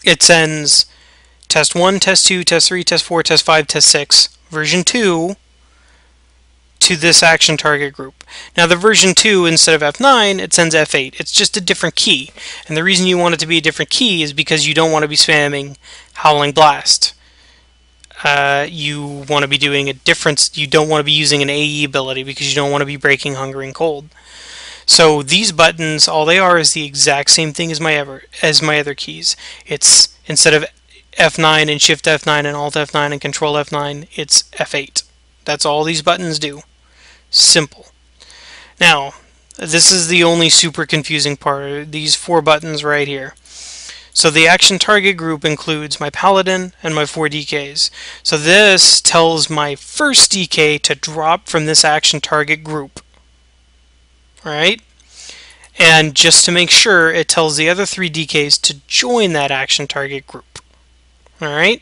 it sends test 1, test 2, test 3, test 4, test 5, test 6, version 2 to this action target group. Now the version 2, instead of F9, it sends F8. It's just a different key. And the reason you want it to be a different key is because you don't want to be spamming Howling Blast. You want to be doing a different, you don't want to be using an AE ability because you don't want to be breaking Hungering Cold. So these buttons, all they are is the exact same thing as my other keys. It's, instead of F9 and Shift F9 and Alt F9 and Control F9, it's F8. That's all these buttons do. Simple. Now, this is the only super confusing part, these 4 buttons right here. So the action target group includes my Paladin and my 4 DKs. So this tells my first DK to drop from this action target group. Alright? And just to make sure, it tells the other 3 DKs to join that action target group. Alright?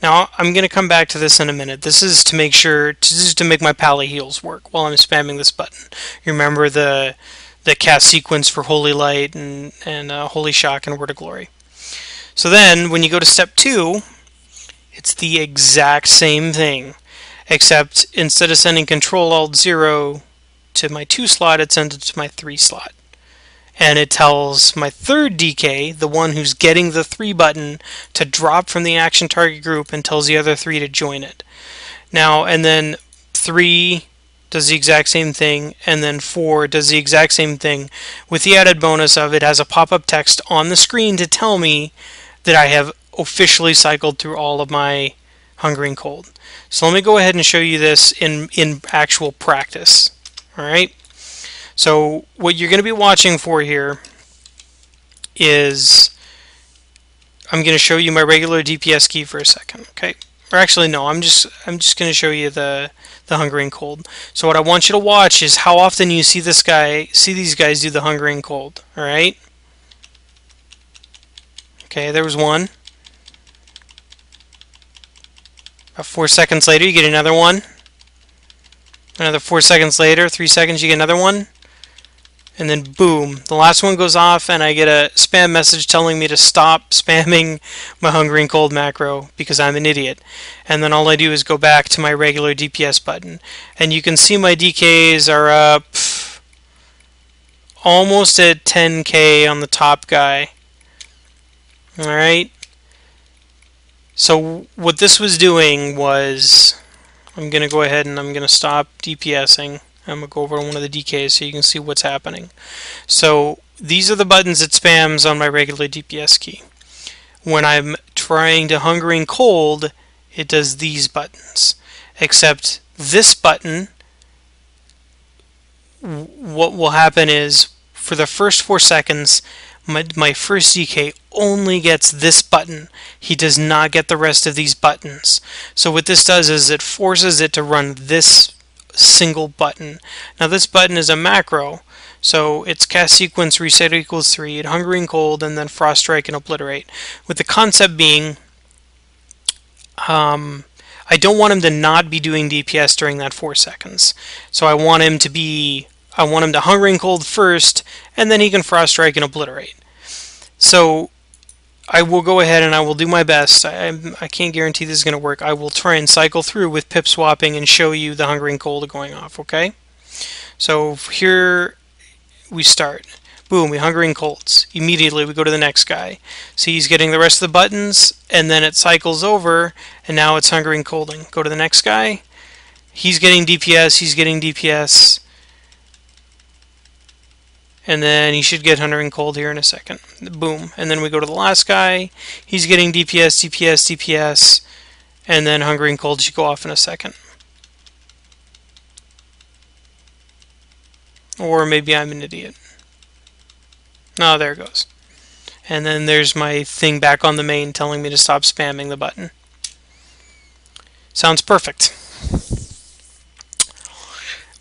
Now, I'm going to come back to this in a minute. This is to make sure, this is to make my Pally heals work while I'm spamming this button. You remember the cast sequence for Holy Light and Holy Shock and Word of Glory. So then, when you go to step 2, it's the exact same thing, except instead of sending Control Alt 0 to my 2 slot, it sends it to my 3 slot. And it tells my third DK, the one who's getting the 3 button, to drop from the action target group and tells the other 3 to join it. Now, and then 3 does the exact same thing, and then 4 does the exact same thing, with the added bonus of it has a pop-up text on the screen to tell me that I have officially cycled through all of my Hungering Cold. So let me go ahead and show you this in actual practice. Alright? So what you're going to be watching for here is, I'm going to show you my regular DPS key for a second, okay? Or actually no, I'm just going to show you the Hungering Cold. So what I want you to watch is how often you see these guys do the Hungering Cold, alright? Okay, there was one. About 4 seconds later you get another one. Another 4 seconds later, 3 seconds, you get another one. And then boom, the last one goes off and I get a spam message telling me to stop spamming my Hungering Cold macro because I'm an idiot. And then all I do is go back to my regular DPS button. And you can see my DKs are up almost at 10k on the top guy. Alright? So what this was doing was, I'm going to go ahead and I'm going to stop DPSing. I'm going to go over to one of the DKs so you can see what's happening. So these are the buttons it spams on my regular DPS key. When I'm trying to Hungering Cold, it does these buttons. Except this button, what will happen is, for the first 4 seconds, my first DK only gets this button. He does not get the rest of these buttons. So what this does is it forces it to run this single button. Now this button is a macro, so it's cast sequence reset equals 3, Hungering Cold, and then Frost Strike and Obliterate. With the concept being, I don't want him to not be doing DPS during that 4 seconds. So I want him to Hungering Cold first, and then he can Frost Strike and Obliterate. So I will go ahead and I will do my best. I can't guarantee this is going to work. I will try and cycle through with pip swapping and show you the Hungering Cold going off, okay? So here we start. Boom, we Hungering Colds. Immediately we go to the next guy. See, he's getting the rest of the buttons, and then it cycles over, and now it's Hungering Colding. Go to the next guy. He's getting DPS, he's getting DPS. And then he should get Hungering Cold here in a second. Boom. And then we go to the last guy. He's getting DPS, DPS, DPS. And then Hungering Cold should go off in a second. Or maybe I'm an idiot. Oh, there it goes. And then there's my thing back on the main telling me to stop spamming the button. Sounds perfect.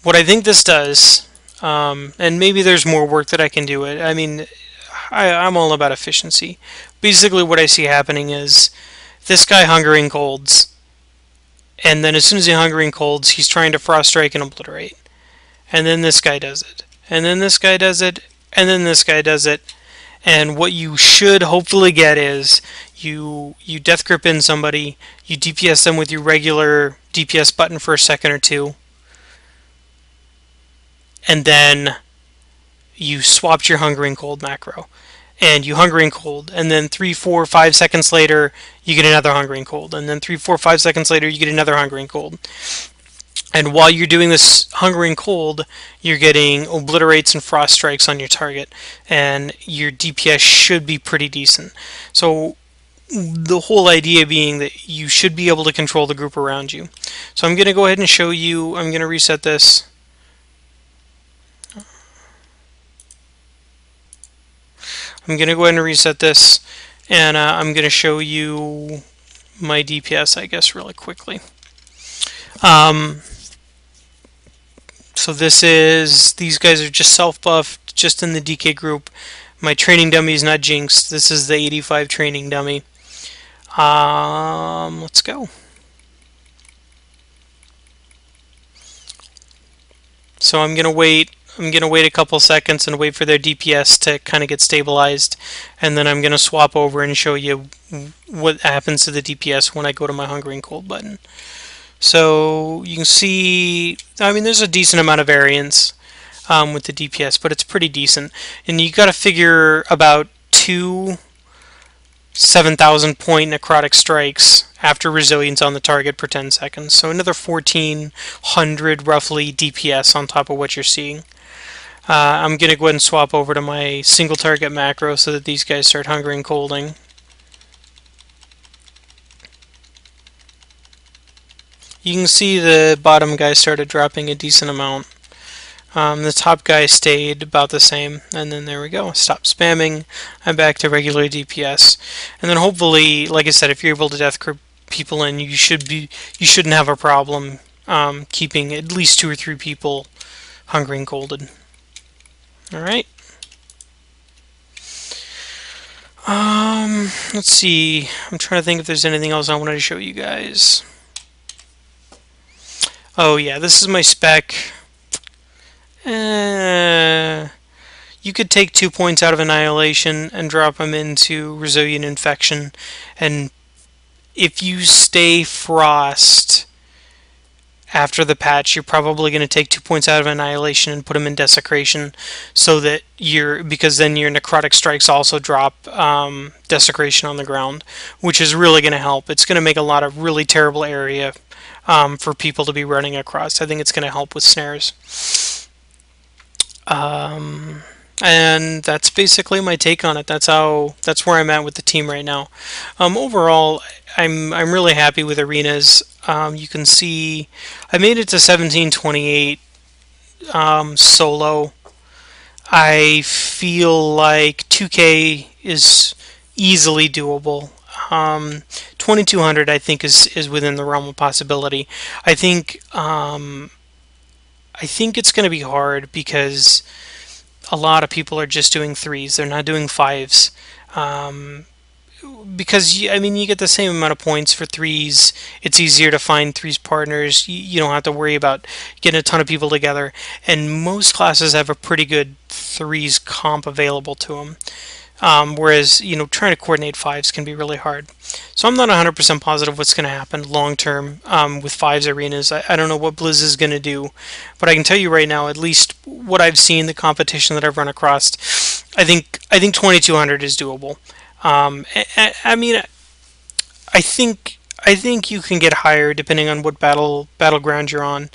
What I think this does, and maybe there's more work that I can do it. I mean, I'm all about efficiency. Basically what I see happening is this guy Hungering Colds, and then as soon as he Hungering Colds, he's trying to Frost Strike and Obliterate. And then this guy does it. And then this guy does it. And then this guy does it. And what you should hopefully get is you death grip in somebody, you DPS them with your regular DPS button for a second or two, and then you swapped your Hungering Cold macro. And you Hungering Cold, and then 3, 4, 5 seconds later, you get another Hungering Cold, and then 3, 4, 5 seconds later, you get another Hungering Cold. And while you're doing this Hungering Cold, you're getting Obliterates and Frost Strikes on your target, and your DPS should be pretty decent. So the whole idea being that you should be able to control the group around you. So I'm going to go ahead and show you, I'm going to reset this. I'm going to go ahead and reset this, and I'm going to show you my DPS, I guess, really quickly. So these guys are just self-buffed, just in the DK group. My training dummy is not jinxed. This is the 85 training dummy. Let's go. So I'm gonna wait a couple seconds and wait for their DPS to kind of get stabilized, and then I'm gonna swap over and show you what happens to the DPS when I go to my Hungering Cold button. So you can see, I mean, there's a decent amount of variance with the DPS, but it's pretty decent. And you got to figure about 2 7,000 point necrotic strikes after resilience on the target per 10 seconds. So another 1,400 roughly DPS on top of what you're seeing. I'm going to go ahead and swap over to my single target macro so that these guys start Hungering Colding. You can see the bottom guy started dropping a decent amount. The top guy stayed about the same, and then there we go. Stop spamming. I'm back to regular DPS, and then hopefully, like I said, if you're able to death grip people in, you shouldn't have a problem keeping at least 2 or 3 people Hungering Colded. All right. Let's see. I'm trying to think if there's anything else I wanted to show you guys. Oh yeah, this is my spec. You could take 2 points out of Annihilation and drop them into Resilient Infection, and if you stay Frost after the patch, you're probably going to take 2 points out of Annihilation and put them in Desecration, so that because then your Necrotic Strikes also drop Desecration on the ground, which is really going to help. It's going to make a lot of really terrible area for people to be running across. I think it's going to help with snares. And that's basically my take on it. That's where I'm at with the team right now. Overall, I'm really happy with arenas. You can see I made it to 1728 solo. I feel like 2K is easily doable. 2200 I think is within the realm of possibility. I think it's going to be hard because a lot of people are just doing 3s. They're not doing 5s. Because, I mean, you get the same amount of points for 3s. It's easier to find 3s partners. You don't have to worry about getting a ton of people together. And most classes have a pretty good 3s comp available to them. Whereas, trying to coordinate 5s can be really hard. So I'm not 100% positive what's going to happen long term with 5s arenas. I don't know what Blizz is going to do, but I can tell you right now, at least what I've seen, the competition that I've run across, I think 2200 is doable. I mean, I think you can get higher depending on what battleground you're on.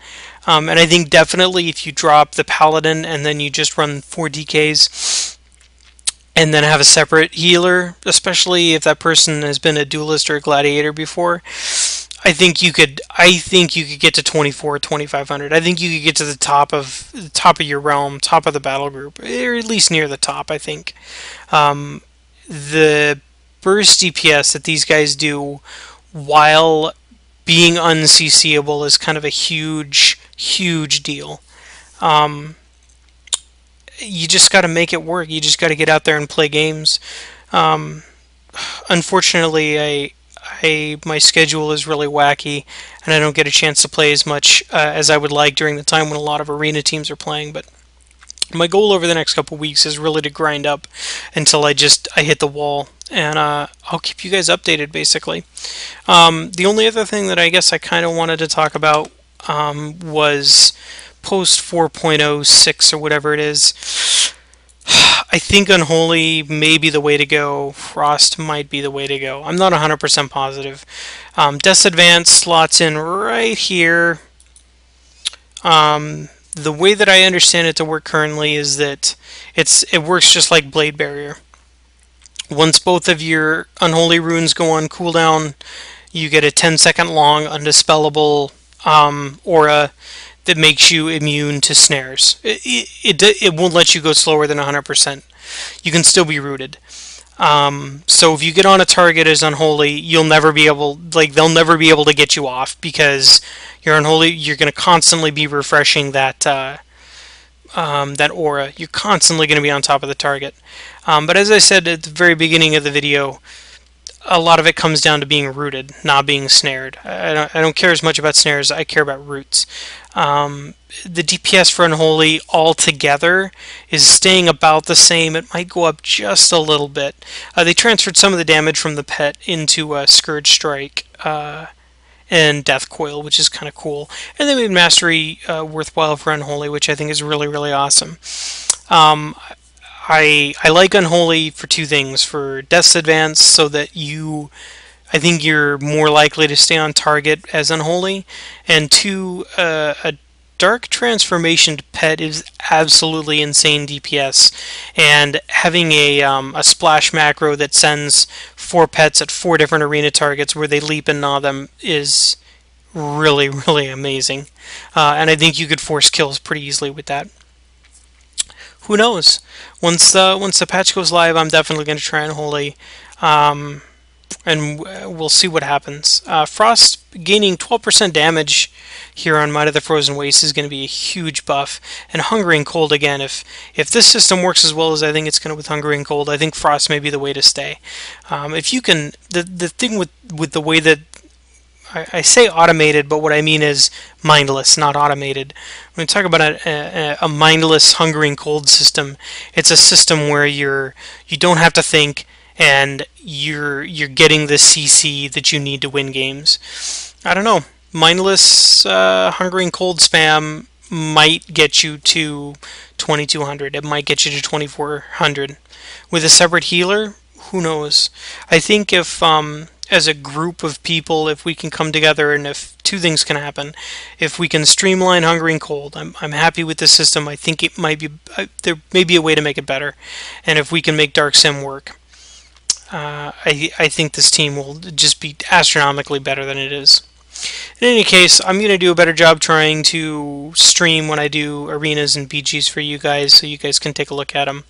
And I think definitely if you drop the Paladin and then you just run 4 DKs, and then have a separate healer, especially if that person has been a duelist or a gladiator before, I think you could get to 24, 2500. I think you could get to the top of your realm, top of the battle group, or at least near the top. I think the burst DPS that these guys do while being unCCable is kind of a huge deal. You just got to make it work. You just got to get out there and play games. Unfortunately, my schedule is really wacky, and I don't get a chance to play as much as I would like during the time when a lot of arena teams are playing. But My goal over the next couple weeks is really to grind up until I hit the wall, and I'll keep you guys updated basically. The only other thing that I guess I kind of wanted to talk about was post 4.06 or whatever it is. I think Unholy may be the way to go. Frost might be the way to go. I'm not 100% positive. Death's Advance slots in right here. The way that I understand it to work currently is that it works just like Blade Barrier. Once both of your Unholy runes go on cooldown, you get a 10-second long undispellable aura that makes you immune to snares. It won't let you go slower than 100%. You can still be rooted. So if you get on a target as Unholy, you'll never be able, they'll never be able to get you off because you're Unholy. You're going to constantly be refreshing that that aura. You're constantly going to be on top of the target. But as I said at the very beginning of the video, a lot of it comes down to being rooted, not being snared. I don't care as much about snares. I care about roots. The DPS for Unholy altogether is staying about the same. It might go up just a little bit. They transferred some of the damage from the pet into Scourge Strike and Death Coil, which is kind of cool. And they made Mastery worthwhile for Unholy, which I think is really, really awesome. I like Unholy for two things. For Death's Advance, so that I think you're more likely to stay on target as Unholy. And two, a Dark Transformation pet is absolutely insane DPS. And having a splash macro that sends 4 pets at 4 different arena targets where they leap and gnaw them is really, really amazing. And I think you could force kills pretty easily with that. Who knows? Once the patch goes live, I'm definitely going to try Unholy, and we'll see what happens. Frost gaining 12% damage here on Might of the Frozen Waste is going to be a huge buff. And Hungering Cold again. If this system works as well as I think it's going to with Hungering Cold, I think Frost may be the way to stay. If you can, the thing with the way that I say automated, but what I mean is mindless, not automated. When we talk about a mindless Hungering Cold system, it's a system where you don't have to think, and you're getting the CC that you need to win games. I don't know. Mindless Hungering Cold spam might get you to 2200. It might get you to 2400. With a separate healer, who knows? I think if as a group of people, if we can come together, and if two things can happen, if we can streamline Hungering Cold, I'm happy with the system. I think it might be there may be a way to make it better, and if we can make Dark Sim work, I think this team will just be astronomically better than it is. In any case, I'm going to do a better job trying to stream when I do arenas and BGs for you guys, so you guys can take a look at them.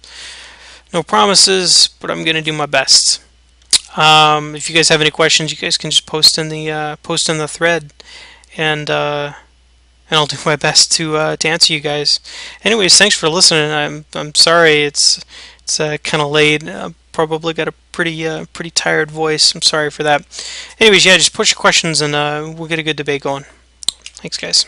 No promises, but I'm going to do my best. If you guys have any questions, you guys can just post in the thread, and I'll do my best to answer you guys. Anyways, thanks for listening. I'm sorry it's kind of late. Probably got a pretty tired voice. I'm sorry for that. Anyways, yeah, just push your questions and we'll get a good debate going. Thanks, guys.